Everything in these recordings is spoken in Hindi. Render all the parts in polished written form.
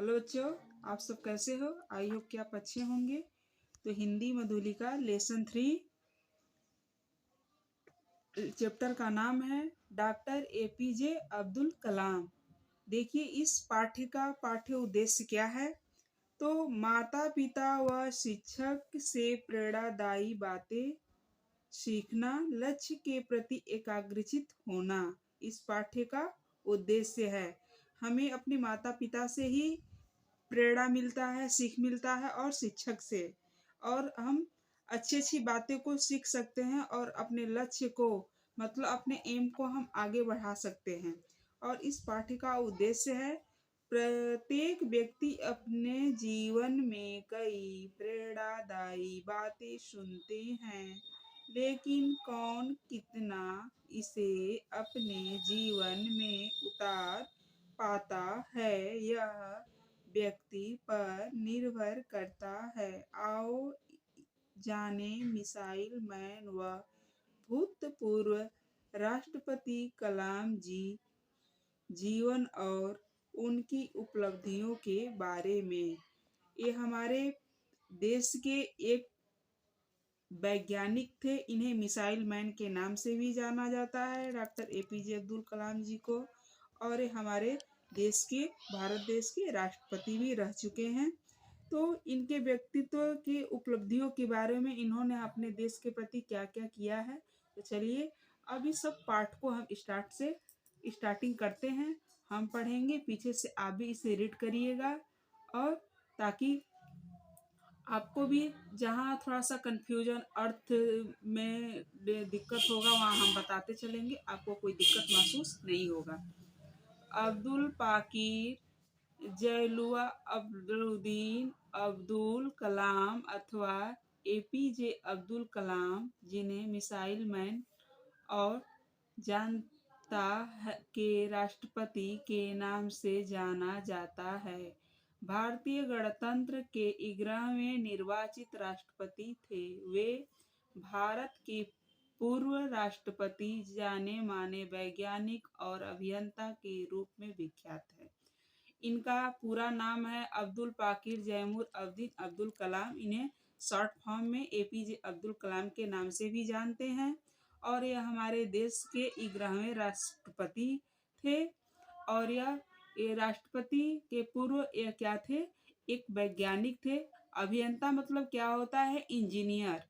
हेलो बच्चों, आप सब कैसे हो? आई होप कि आप अच्छे होंगे। तो हिंदी मधुलिका लेसन 3 चैप्टर का नाम है डॉक्टर एपीजे अब्दुल कलाम। देखिए इस पाठ्य का पाठ्य उद्देश्य क्या है। तो माता पिता व शिक्षक से प्रेरणादायी बातें सीखना, लक्ष्य के प्रति एकाग्रचित होना इस पाठ्य का उद्देश्य है। हमें अपने माता पिता से ही प्रेरणा मिलता है, सीख मिलता है और शिक्षक से, और हम अच्छी अच्छी बातें को सीख सकते हैं और अपने लक्ष्य को मतलब अपने एम को हम आगे बढ़ा सकते हैं। और इस पाठ्य का उद्देश्य है प्रत्येक व्यक्ति अपने जीवन में कई प्रेरणादायी बातें सुनते हैं, लेकिन कौन कितना इसे अपने जीवन में उतार पाता है यह व्यक्ति पर निर्भर करता है। आओ जाने मिसाइल मैन व भूतपूर्व राष्ट्रपति कलाम जी जीवन और उनकी उपलब्धियों के बारे में। ये हमारे देश के एक वैज्ञानिक थे। इन्हें मिसाइल मैन के नाम से भी जाना जाता है, डॉक्टर एपीजे अब्दुल कलाम जी को। और ये हमारे देश के भारत देश के राष्ट्रपति भी रह चुके हैं। तो इनके व्यक्तित्व की उपलब्धियों के बारे में, इन्होंने अपने देश के प्रति क्या क्या किया है, तो चलिए अब इस सब पाठ को हम स्टार्टिंग करते हैं। हम पढ़ेंगे, पीछे से आप भी इसे रीड करिएगा, और ताकि आपको भी जहाँ थोड़ा सा कंफ्यूजन अर्थ में दिक्कत होगा वहाँ हम बताते चलेंगे, आपको कोई दिक्कत महसूस नहीं होगा। अब्दुल पाकिर जयलुआ अब्दुद्दीन अब्दुल कलाम अथवा एपीजे अब्दुल कलाम, जिन्हें मिसाइल मैन और जनता के राष्ट्रपति के नाम से जाना जाता है, भारतीय गणतंत्र के 11वें निर्वाचित राष्ट्रपति थे। वे भारत के पूर्व राष्ट्रपति, जाने माने वैज्ञानिक और अभियंता के रूप में विख्यात है। इनका पूरा नाम है अब्दुल पाकिर जयमुर अब्दीन अब्दुल कलाम। इन्हें शॉर्ट फॉर्म में एपीजे अब्दुल कलाम के नाम से भी जानते हैं। और यह हमारे देश के 11वें राष्ट्रपति थे। और ये राष्ट्रपति के पूर्व ये क्या थे, एक वैज्ञानिक थे। अभियंता मतलब क्या होता है, इंजीनियर,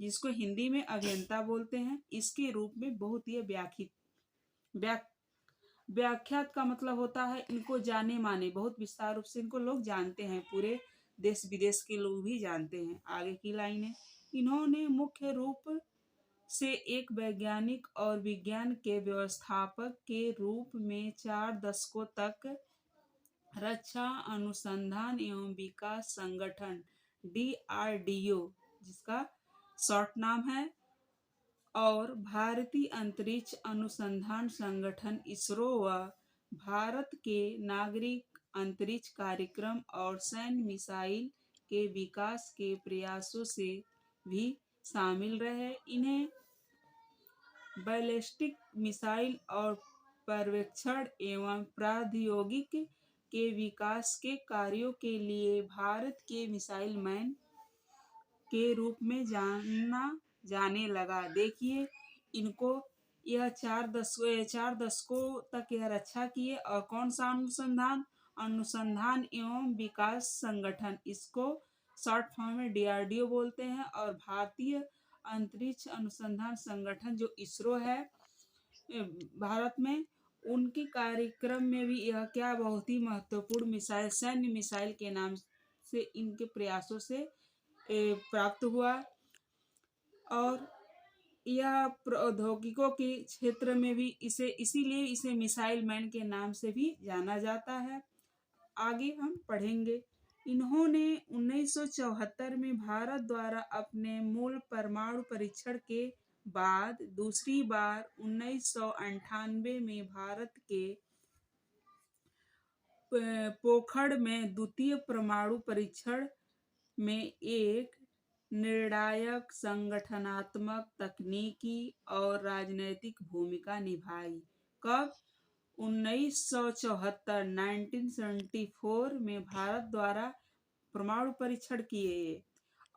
जिसको हिंदी में अभियंता बोलते हैं। इसके रूप में बहुत ही व्याख्यात का मतलब होता है इनको जाने माने, बहुत विस्तार रूप से इनको लोग जानते हैं, पूरे देश विदेश के लोग भी जानते हैं। आगे की लाइनें, इन्होंने मुख्य रूप से एक वैज्ञानिक और विज्ञान के व्यवस्थापक के रूप में 4 दशकों तक रक्षा अनुसंधान एवं विकास संगठन DRDO, जिसका शॉर्ट नाम है, और भारतीय अंतरिक्ष अनुसंधान संगठन इसरो व भारत के नागरिक अंतरिक्ष कार्यक्रम और सैन्य मिसाइल के विकास के प्रयासों से भी शामिल रहे। इन्हें बैलिस्टिक मिसाइल और पर्यवेक्षण एवं प्रौद्योगिकी के विकास के कार्यों के लिए भारत के मिसाइल मैन के रूप में जाना जाने लगा। देखिए इनको यह 4 दशकों तक यह रक्षा किए। और कौन सा अनुसंधान एवं विकास संगठन, इसको शॉर्ट फॉर्म में DRDO बोलते हैं। और भारतीय अंतरिक्ष अनुसंधान संगठन जो इसरो है भारत में, उनके कार्यक्रम में भी यह क्या बहुत ही महत्वपूर्ण मिसाइल, सैन्य मिसाइल के नाम से इनके प्रयासों से प्राप्त हुआ। और यह प्रौद्योगिकों के क्षेत्र में भी इसीलिए इसे मिसाइल मैन के नाम से भी जाना जाता है। आगे हम पढ़ेंगे। इन्होंने 1974 में भारत द्वारा अपने मूल परमाणु परीक्षण के बाद दूसरी बार 1998 में भारत के पोखरण में द्वितीय परमाणु परीक्षण में एक निर्णायक संगठनात्मक, तकनीकी और राजनैतिक भूमिका निभाई। कब? 1974 1974 में भारत द्वारा परमाणु परीक्षण किए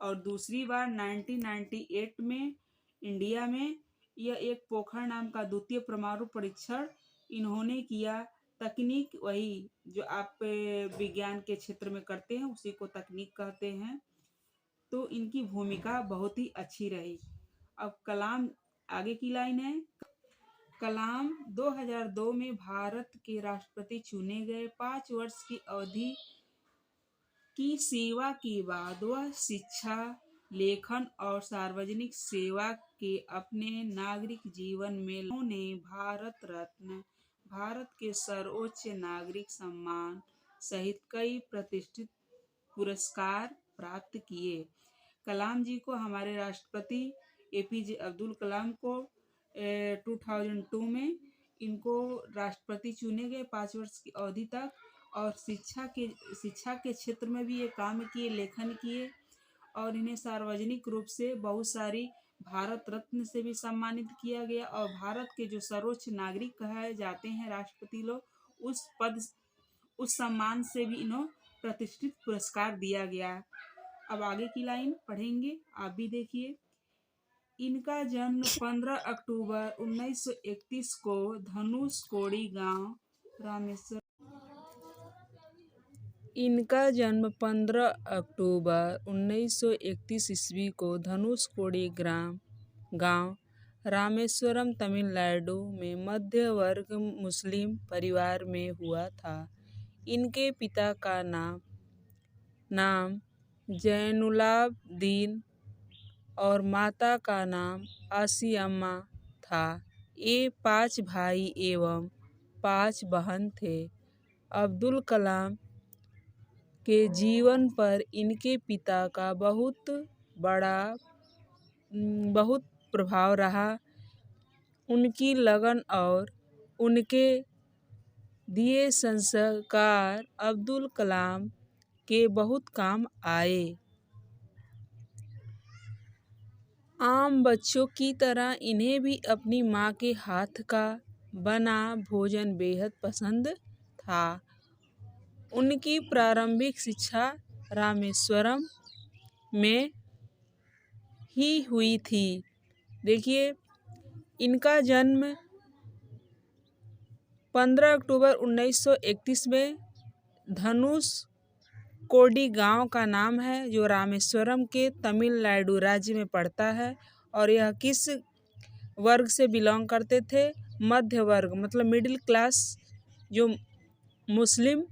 और दूसरी बार 1998 में इंडिया में यह एक पोखरण नाम का द्वितीय परमाणु परीक्षण इन्होंने किया। तकनीक वही जो आप विज्ञान के क्षेत्र में करते हैं उसी को तकनीक कहते हैं। तो इनकी भूमिका बहुत ही अच्छी रही। अब कलाम आगे की लाइन है। कलाम 2002 में भारत के राष्ट्रपति चुने गए। 5 वर्ष की अवधि की सेवा के बाद वह शिक्षा, लेखन और सार्वजनिक सेवा के अपने नागरिक जीवन में उन्होंने भारत रत्न, भारत के सर्वोच्च नागरिक सम्मान सहित कई प्रतिष्ठित पुरस्कार प्राप्त किए। कलाम जी को हमारे राष्ट्रपति एपीजे अब्दुल कलाम को 2002 में इनको राष्ट्रपति चुने गए 5 वर्ष की अवधि तक। और शिक्षा के क्षेत्र में भी ये काम किए, लेखन किए और इन्हें सार्वजनिक रूप से बहुत सारी भारत रत्न से भी सम्मानित किया गया। और भारत के जो सर्वोच्च नागरिक कहे जाते हैं राष्ट्रपति लोग, उस सम्मान से भी इन्हें प्रतिष्ठित पुरस्कार दिया गया। अब आगे की लाइन पढ़ेंगे, आप भी देखिए। इनका जन्म 15 अक्टूबर 1931 को धनुषकोडी गांव रामेश्वर इनका जन्म 15 अक्टूबर 1931 ईस्वी को धनुषकोडी गांव रामेश्वरम तमिलनाडु में मध्य वर्ग मुस्लिम परिवार में हुआ था। इनके पिता का नाम जैनुलाब्दीन और माता का नाम आसियाम्मा था। ये 5 भाई एवं 5 बहन थे। अब्दुल कलाम के जीवन पर इनके पिता का बहुत प्रभाव रहा। उनकी लगन और उनके दिए संस्कार अब्दुल कलाम के बहुत काम आए। आम बच्चों की तरह इन्हें भी अपनी माँ के हाथ का बना भोजन बेहद पसंद था। उनकी प्रारंभिक शिक्षा रामेश्वरम में ही हुई थी। देखिए, इनका जन्म 15 अक्टूबर 1931 में धनुषकोडी गांव का नाम है जो रामेश्वरम के तमिलनाडु राज्य में पड़ता है। और यह किस वर्ग से बिलोंग करते थे? मध्य वर्ग, मतलब मिडिल क्लास, जो मुस्लिम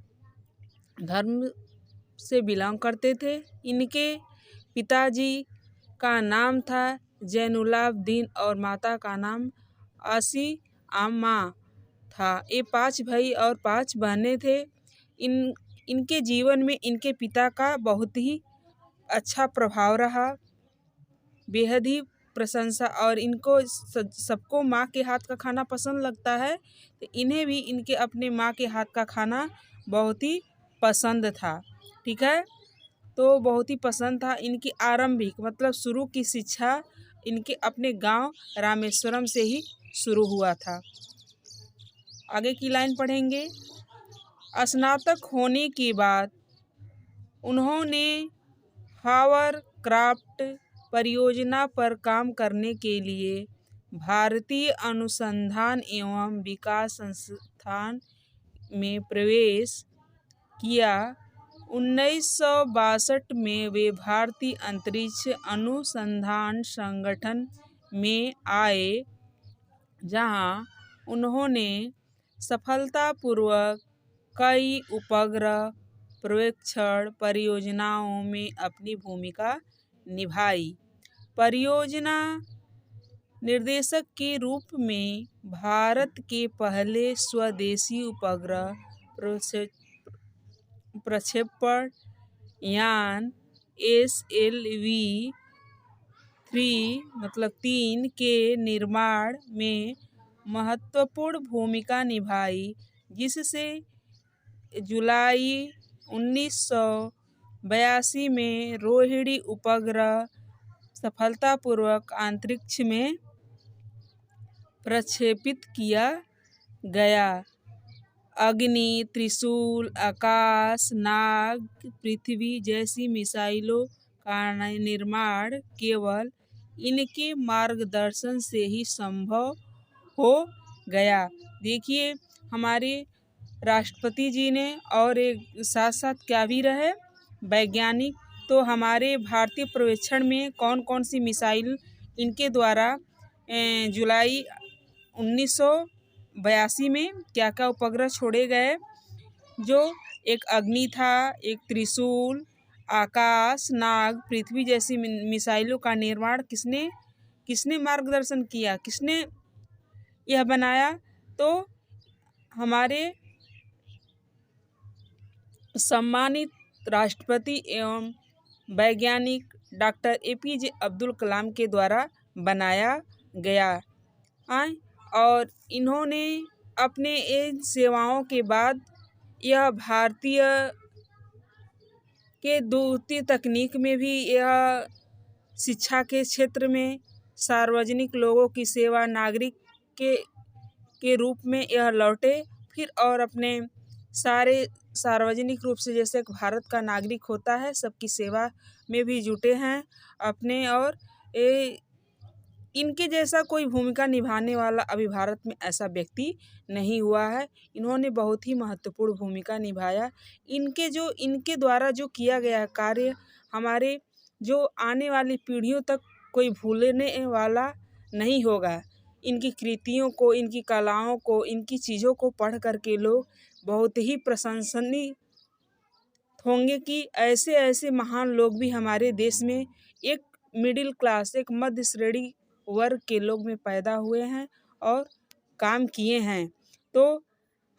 धर्म से बिलोंग करते थे। इनके पिताजी का नाम था जैनुलाब्दीन और माता का नाम आसियाम्मा था। ये 5 भाई और 5 बहनें थे। इनके जीवन में इनके पिता का बहुत ही अच्छा प्रभाव रहा, बेहद ही प्रशंसा। और इनको सबको माँ के हाथ का खाना पसंद लगता है, तो इन्हें भी इनके अपने माँ के हाथ का खाना बहुत ही पसंद था। ठीक है, तो बहुत ही पसंद था। इनकी आरंभिक मतलब शुरू की शिक्षा इनके अपने गांव रामेश्वरम से ही शुरू हुआ था। आगे की लाइन पढ़ेंगे। स्नातक होने के बाद उन्होंने हावरक्राफ्ट परियोजना पर काम करने के लिए भारतीय अनुसंधान एवं विकास संस्थान में प्रवेश किया। 1962 में वे भारतीय अंतरिक्ष अनुसंधान संगठन में आए, जहां उन्होंने सफलतापूर्वक कई उपग्रह पर्यवेक्षण परियोजनाओं में अपनी भूमिका निभाई। परियोजना निर्देशक के रूप में भारत के पहले स्वदेशी उपग्रह प्रक्षेपण यान SLV-3 के निर्माण में महत्वपूर्ण भूमिका निभाई, जिससे जुलाई 1982 में रोहिणी उपग्रह सफलतापूर्वक अंतरिक्ष में प्रक्षेपित किया गया। अग्नि, त्रिशूल, आकाश, नाग, पृथ्वी जैसी मिसाइलों का निर्माण केवल इनके मार्गदर्शन से ही संभव हो गया। देखिए हमारे राष्ट्रपति जी ने और एक साथ साथ क्या भी रहे वैज्ञानिक, तो हमारे भारतीय पर्यवेक्षण में कौन कौन सी मिसाइल इनके द्वारा जुलाई 1982 में क्या क्या उपग्रह छोड़े गए, जो एक अग्नि था, एक त्रिशूल, आकाश, नाग, पृथ्वी जैसी मिसाइलों का निर्माण किसने किसने मार्गदर्शन किया, किसने यह बनाया, तो हमारे सम्मानित राष्ट्रपति एवं वैज्ञानिक डॉक्टर APJ अब्दुल कलाम के द्वारा बनाया गया। और इन्होंने अपने इन सेवाओं के बाद यह भारतीय के दूरती तकनीक में भी यह शिक्षा के क्षेत्र में सार्वजनिक लोगों की सेवा नागरिक के रूप में यह लौटे फिर और अपने सारे सार्वजनिक रूप से जैसे भारत का नागरिक होता है सबकी सेवा में भी जुटे हैं अपने। और इनके जैसा कोई भूमिका निभाने वाला अभी भारत में ऐसा व्यक्ति नहीं हुआ है। इन्होंने बहुत ही महत्वपूर्ण भूमिका निभाया। इनके द्वारा जो किया गया कार्य हमारे जो आने वाली पीढ़ियों तक कोई भूलने वाला नहीं होगा। इनकी कृतियों को, इनकी कलाओं को, इनकी चीज़ों को पढ़ कर के लोग बहुत ही प्रशंसनीय होंगे कि ऐसे ऐसे महान लोग भी हमारे देश में एक मिडिल क्लास, एक मध्य श्रेणी वर्ग के लोग में पैदा हुए हैं और काम किए हैं। तो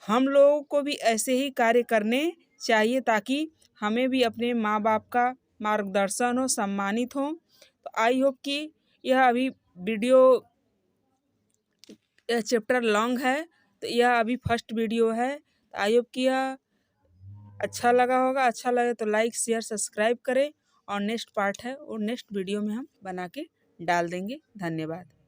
हम लोगों को भी ऐसे ही कार्य करने चाहिए ताकि हमें भी अपने माँ बाप का मार्गदर्शन हो, सम्मानित हो। तो आई होप कि यह अभी वीडियो यह चैप्टर लॉन्ग है, तो यह अभी फर्स्ट वीडियो है। आई होप कि यह अच्छा लगा होगा। अच्छा लगे तो लाइक शेयर सब्सक्राइब करें और नेक्स्ट पार्ट है और नेक्स्ट वीडियो में हम बना के डाल देंगे। धन्यवाद।